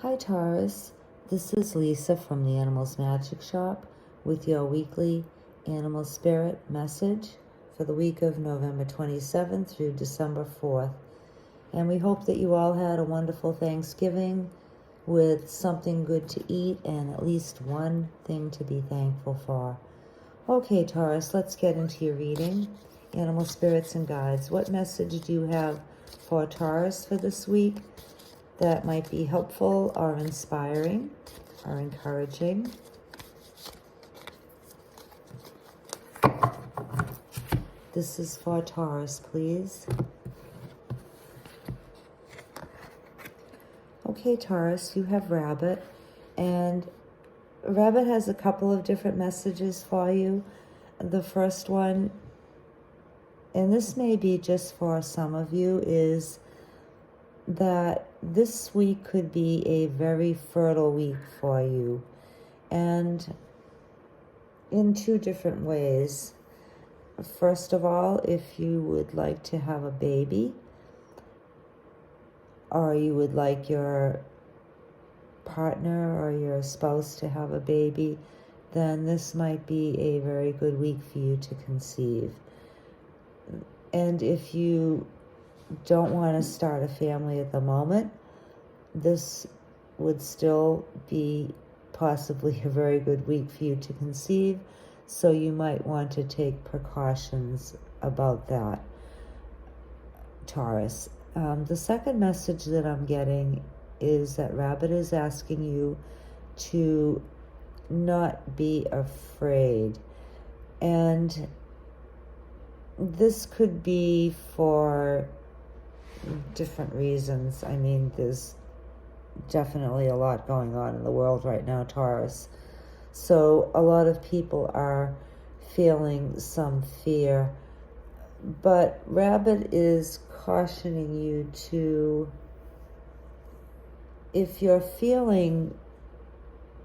Hi Taurus, this is Lisa from the Animals Magic Shop with your weekly animal spirit message for the week of November 27th through December 4th. And we hope that you all had a wonderful Thanksgiving with something good to eat and at least one thing to be thankful for. Okay Taurus, let's get into your reading. Animal spirits and guides, what message do you have for Taurus for this week that might be helpful or inspiring or encouraging? This is for Taurus, please. Okay, Taurus, you have Rabbit, and Rabbit has a couple of different messages for you. The first one, and this may be just for some of you, is that this week could be a very fertile week for you, and in two different ways. First of all, if you would like to have a baby, or you would like your partner or your spouse to have a baby, then this might be a very good week for you to conceive. And if you don't want to start a family at the moment, this would still be possibly a very good week for you to conceive, so you might want to take precautions about that, Taurus. The second message that I'm getting is that Rabbit is asking you to not be afraid. And this could be for different reasons. I mean, there's definitely a lot going on in the world right now, Taurus. So a lot of people are feeling some fear. But Rabbit is cautioning you to, if you're feeling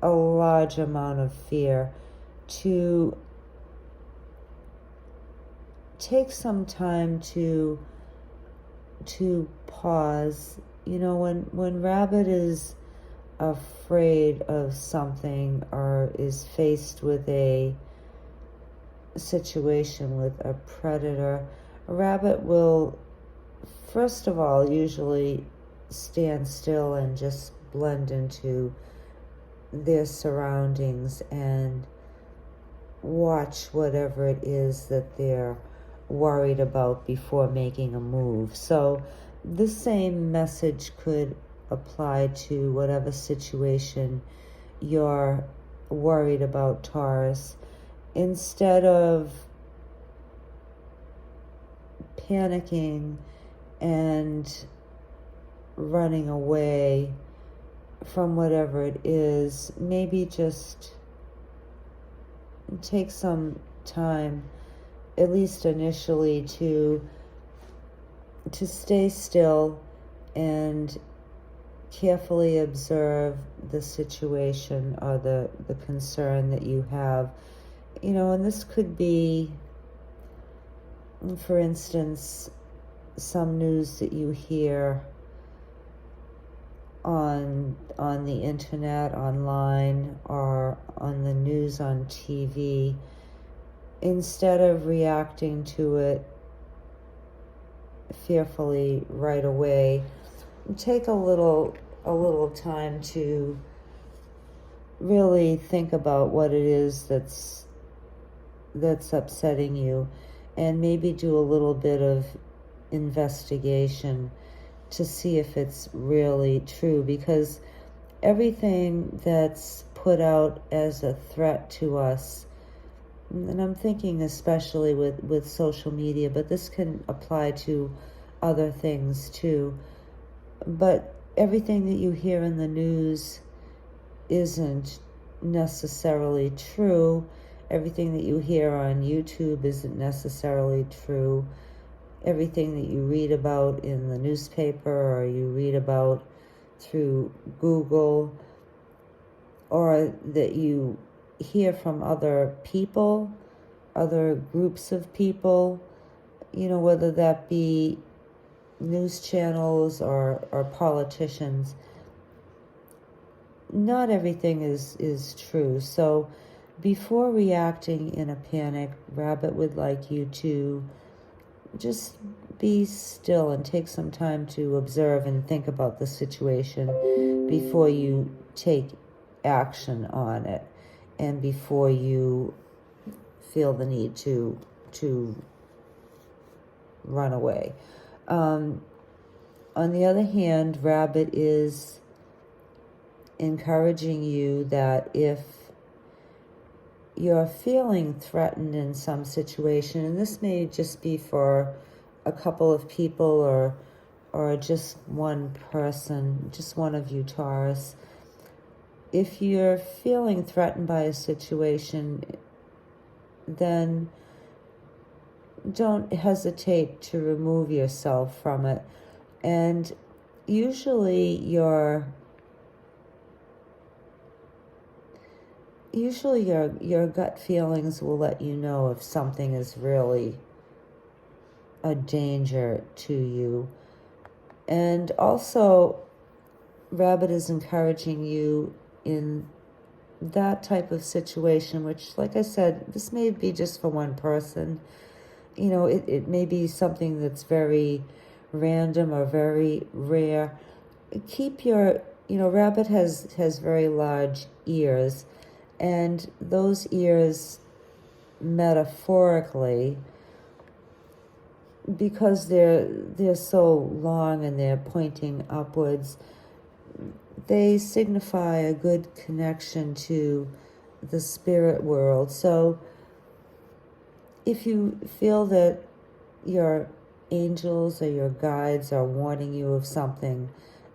a large amount of fear, to take some time to pause. You know, when Rabbit is afraid of something or is faced with a situation with a predator, a Rabbit will, first of all, usually stand still and just blend into their surroundings and watch whatever it is that they're worried about before making a move. So this same message could apply to whatever situation you're worried about, Taurus. Instead of panicking and running away from whatever it is, maybe just take some time, at least initially, to stay still and carefully observe the situation or the concern that you have. You know, and this could be, for instance, some news that you hear on the internet, online, or on the news on TV. Instead of reacting to it fearfully right away, take a little time to really think about what it is that's upsetting you, and maybe do a little bit of investigation to see if it's really true, because everything that's put out as a threat to us, and I'm thinking especially with social media, but this can apply to other things too, but everything that you hear in the news isn't necessarily true. Everything that you hear on YouTube isn't necessarily true. Everything that you read about in the newspaper or you read about through Google or that you hear from other people, other groups of people, you know, whether that be news channels or politicians, not everything is true. So before reacting in a panic, Rabbit would like you to just be still and take some time to observe and think about the situation before you take action on it and before you feel the need to run away. On the other hand, Rabbit is encouraging you that if you're feeling threatened in some situation, and this may just be for a couple of people or just one person, just one of you, Taurus. If you're feeling threatened by a situation, then don't hesitate to remove yourself from it. And usually your gut feelings will let you know if something is really a danger to you. And also, Rabbit is encouraging you in that type of situation, which, like I said, this may be just for one person. You know, it may be something that's very random or very rare. Keep your, Rabbit has very large ears, and those ears, metaphorically, because they're so long and they're pointing upwards, they signify a good connection to the spirit world. So if you feel that your angels or your guides are warning you of something,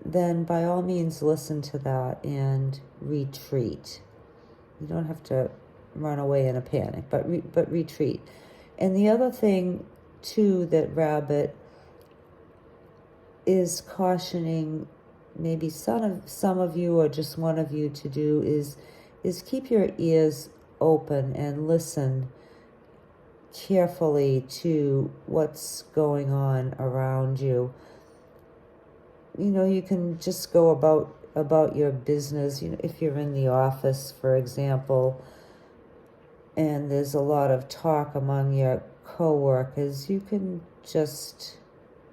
then by all means listen to that and retreat. You don't have to run away in a panic, but retreat. And the other thing too that Rabbit is cautioning maybe some of you or just one of you to do is keep your ears open and listen carefully to what's going on around you. You can just go about your business. If you're in the office, for example, and there's a lot of talk among your co-workers, you can just,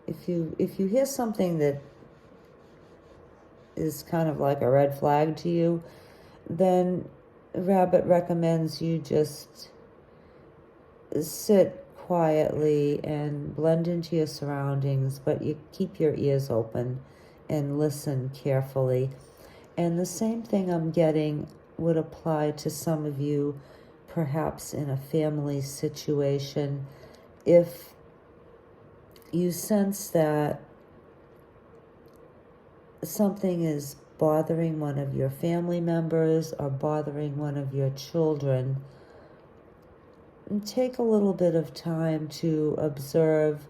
if you hear something that is kind of like a red flag to you, then Rabbit recommends you just sit quietly and blend into your surroundings, but you keep your ears open and listen carefully. And the same thing I'm getting would apply to some of you, perhaps in a family situation. If you sense that something is bothering one of your family members or bothering one of your children, take a little bit of time to observe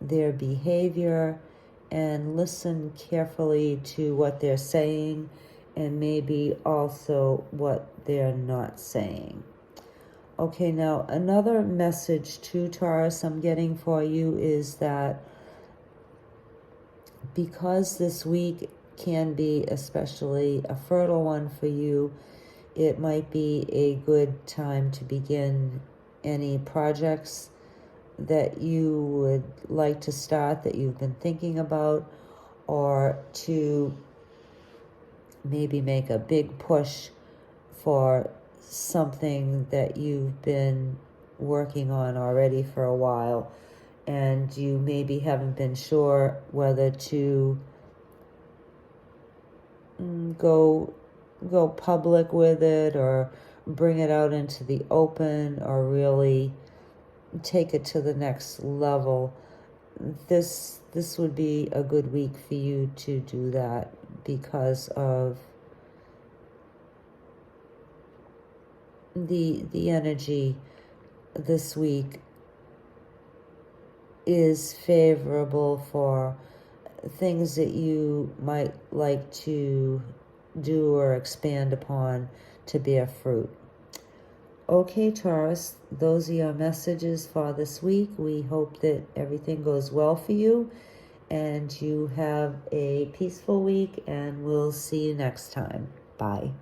their behavior and listen carefully to what they're saying and maybe also what they're not saying. Okay, now another message to Taurus I'm getting for you is that because this week can be especially a fertile one for you, it might be a good time to begin any projects that you would like to start that you've been thinking about, or to maybe make a big push for something that you've been working on already for a while and you maybe haven't been sure whether to go public with it or bring it out into the open or really take it to the next level. This would be a good week for you to do that because of the energy this week is favorable for things that you might like to do or expand upon to bear fruit. Okay, Taurus, those are your messages for this week. We hope that everything goes well for you and you have a peaceful week, and we'll see you next time. Bye.